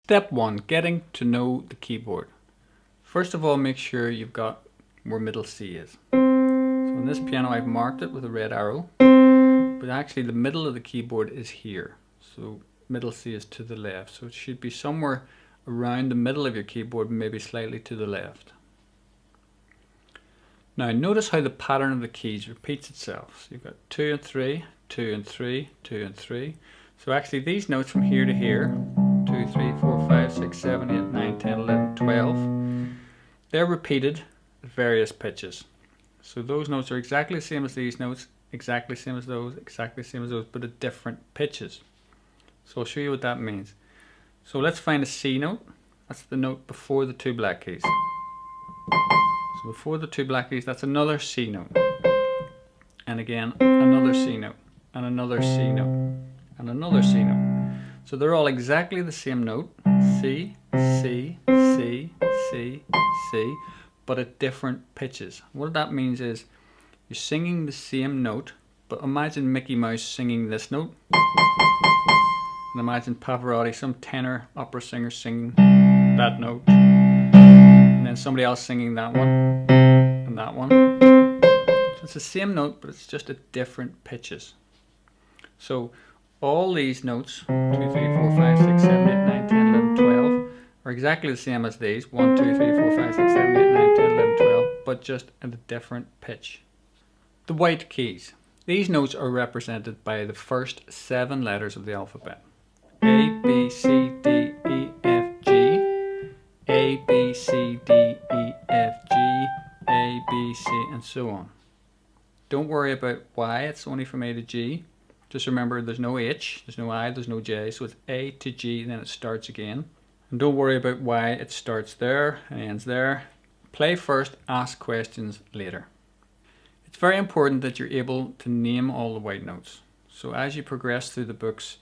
Step 1. Getting to know the keyboard. First of all, make sure you've got where middle C is. So in this piano I've marked it with a red arrow, but actually the middle of the keyboard is here. So middle C is to the left, so it should be somewhere around the middle of your keyboard, maybe slightly to the left. Now notice how the pattern of the keys repeats itself. So you've got 2 and 3, 2 and 3, 2 and 3. So actually these notes from here to here, 2, 3, 4, 5, 6, 7, 8, 9, 10, 11, 12, they're repeated at various pitches. So those notes are exactly the same as these notes, exactly the same as those, exactly the same as those, but at different pitches. So I'll show you what that means. So let's find a C note. That's the note before the two black keys. So before the two black keys, that's another C note. And again, another C note, and another C note, and another C note. So they're all exactly the same note, C, C, C, C, C, but at different pitches. What that means is you're singing the same note, but imagine Mickey Mouse singing this note. And imagine Pavarotti, some tenor opera singer, singing that note. And then somebody else singing that one, and that one. So it's the same note, but it's just at different pitches. So all these notes, 2, 3, 4, 5, 6, 7, 8, 9, 10, 11, 12, are exactly the same as these, 1, 2, 3, 4, 5, 6, 7, 8, 9, 10, 11, 12, but just at a different pitch. The white keys. These notes are represented by the first 7 letters of the alphabet. A, B, C, D, E, F, G, A, B, C, D, E, F, G, A, B, C, and so on. Don't worry about why it's only from A to G. Just remember there's no H, there's no I, there's no J, so it's A to G, then it starts again. And don't worry about why it starts there and ends there. Play first, ask questions later. It's very important that you're able to name all the white notes. So as you progress through the books,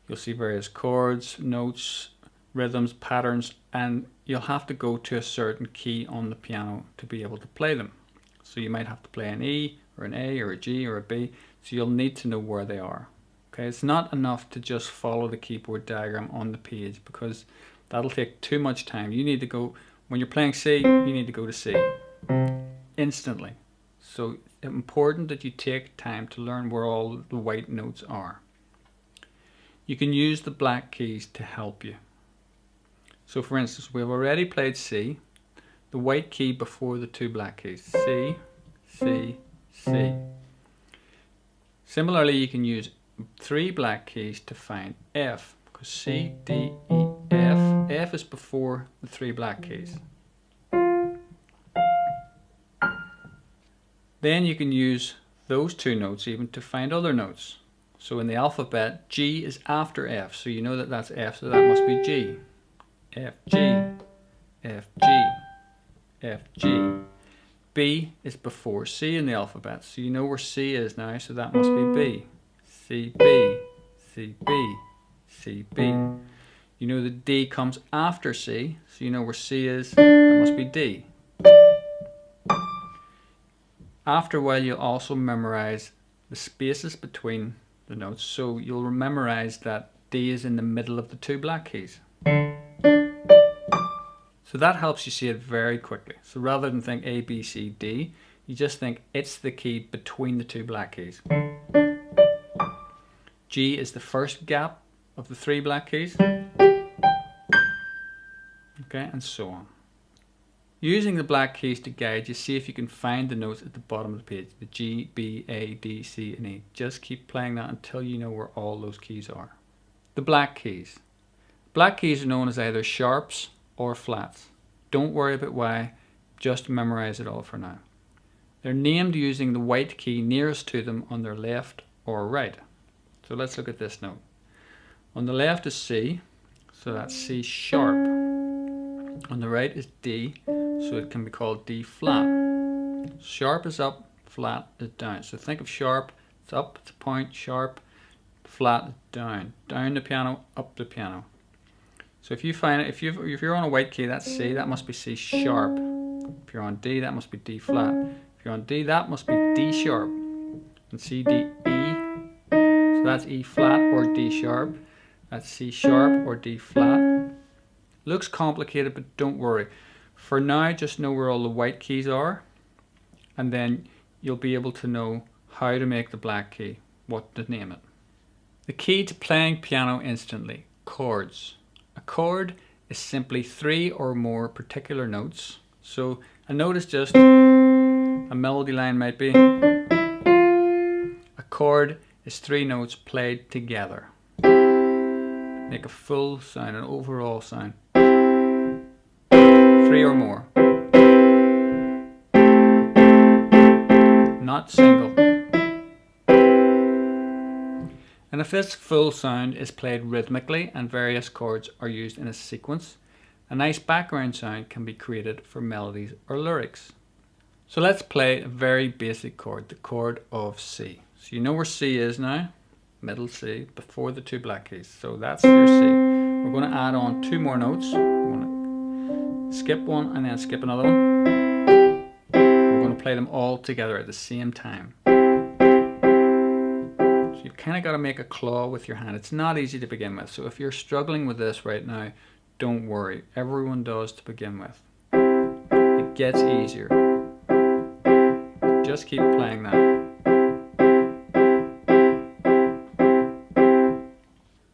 you'll see various chords, notes, rhythms, patterns, and you'll have to go to a certain key on the piano to be able to play them. So you might have to play an E, or an A, or a G, or a B, so you'll need to know where they are. Okay, it's not enough to just follow the keyboard diagram on the page, because that'll take too much time. You need to go, when you're playing C, you need to go to C instantly. So it's important that you take time to learn where all the white notes are. You can use the black keys to help you. So for instance, we've already played C, the white key before the two black keys, C, C, C. Similarly, you can use 3 black keys to find F, because C, D, E, F. F is before the 3 black keys. Then you can use those 2 notes even to find other notes. So in the alphabet, G is after F, so you know that that's F, so that must be G. F, G, F, G, F, G. B is before C in the alphabet, so you know where C is now, so that must be B. C, B, C, B, C, B. You know that D comes after C, so you know where C is, that must be D. After a while, you'll also memorize the spaces between the notes, so you'll memorize that D is in the middle of the 2 black keys. So that helps you see it very quickly. So rather than think A, B, C, D, you just think it's the key between the 2 black keys. G is the first gap of the 3 black keys. Okay, and so on. Using the black keys to guide you, see if you can find the notes at the bottom of the page. The G, B, A, D, C, and E. Just keep playing that until you know where all those keys are. The black keys. Black keys are known as either sharps or flats. Don't worry about why, just memorize it all for now. They're named using the white key nearest to them on their left or right. So let's look at this note. On the left is C, so that's C sharp. On the right is D, so it can be called D flat. Sharp is up, flat is down. So think of sharp, it's up, it's a point, sharp, flat is down. Down the piano, up the piano. So if you find it, if you're on a white key, that's C, that must be C sharp. If you're on D, that must be D flat. If you're on D, that must be D sharp. And C, D, E. So that's E flat or D sharp. That's C sharp or D flat. Looks complicated, but don't worry. For now, just know where all the white keys are, and then you'll be able to know how to make the black key, what to name it. The key to playing piano instantly, chords. A chord is simply 3 or more particular notes. So a note is just, a melody line might be. A chord is 3 notes played together. Make a full sound, an overall sound. 3 or more. Not single. And if this full sound is played rhythmically and various chords are used in a sequence, a nice background sound can be created for melodies or lyrics. So let's play a very basic chord, the chord of C. So you know where C is now, middle C, before the 2 black keys. So that's your C. We're going to add on 2 more notes. We're going to skip one and then skip another one. We're going to play them all together at the same time. So you've kind of got to make a claw with your hand. It's not easy to begin with. So if you're struggling with this right now, don't worry. Everyone does to begin with. It gets easier. Just keep playing that.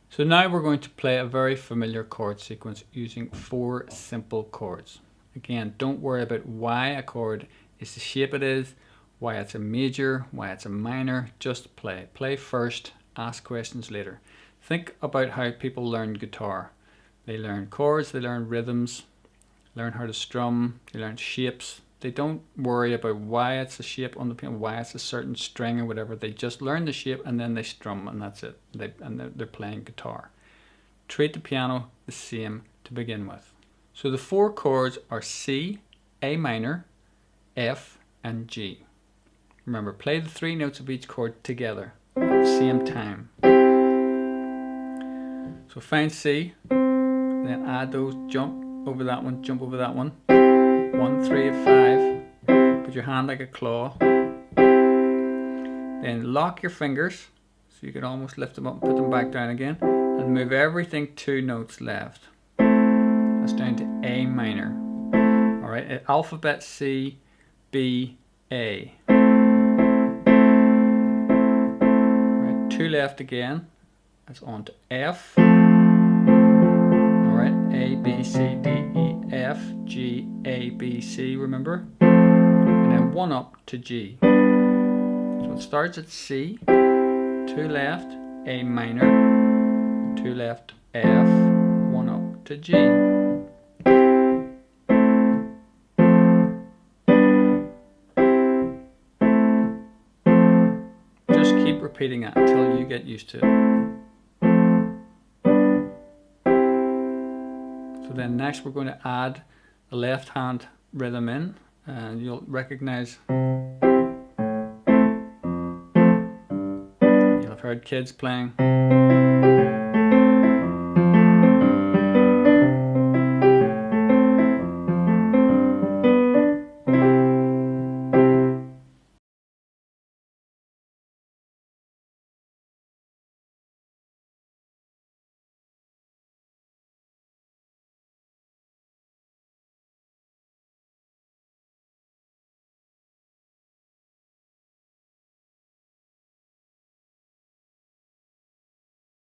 So now we're going to play a very familiar chord sequence using 4 simple chords. Again, don't worry about why a chord is the shape it is, why it's a major, why it's a minor. Just play. Play first, ask questions later. Think about how people learn guitar. They learn chords, they learn rhythms, learn how to strum, they learn shapes. They don't worry about why it's a shape on the piano, why it's a certain string or whatever. They just learn the shape and then they strum, and that's it. They're playing guitar. Treat the piano the same to begin with. So the 4 chords are C, A minor, F, and G. Remember, play the 3 notes of each chord together at the same time. So find C, then add those, jump over that one, jump over that one. 1, 3, 5. Put your hand like a claw. Then lock your fingers so you can almost lift them up and put them back down again. And move everything 2 notes left. That's down to A minor. Alright, alphabet C, B, A. Right, 2 left again. That's on to F. Alright, A, B, C, D, E, F, G, A, B, C, remember? And then 1 up to G. So it starts at C, 2 left, A minor, 2 left, F, 1 up to G. Just keep repeating it until you get used to it. So then next we're going to add the left hand rhythm in, and you'll recognize, you'll have heard kids playing.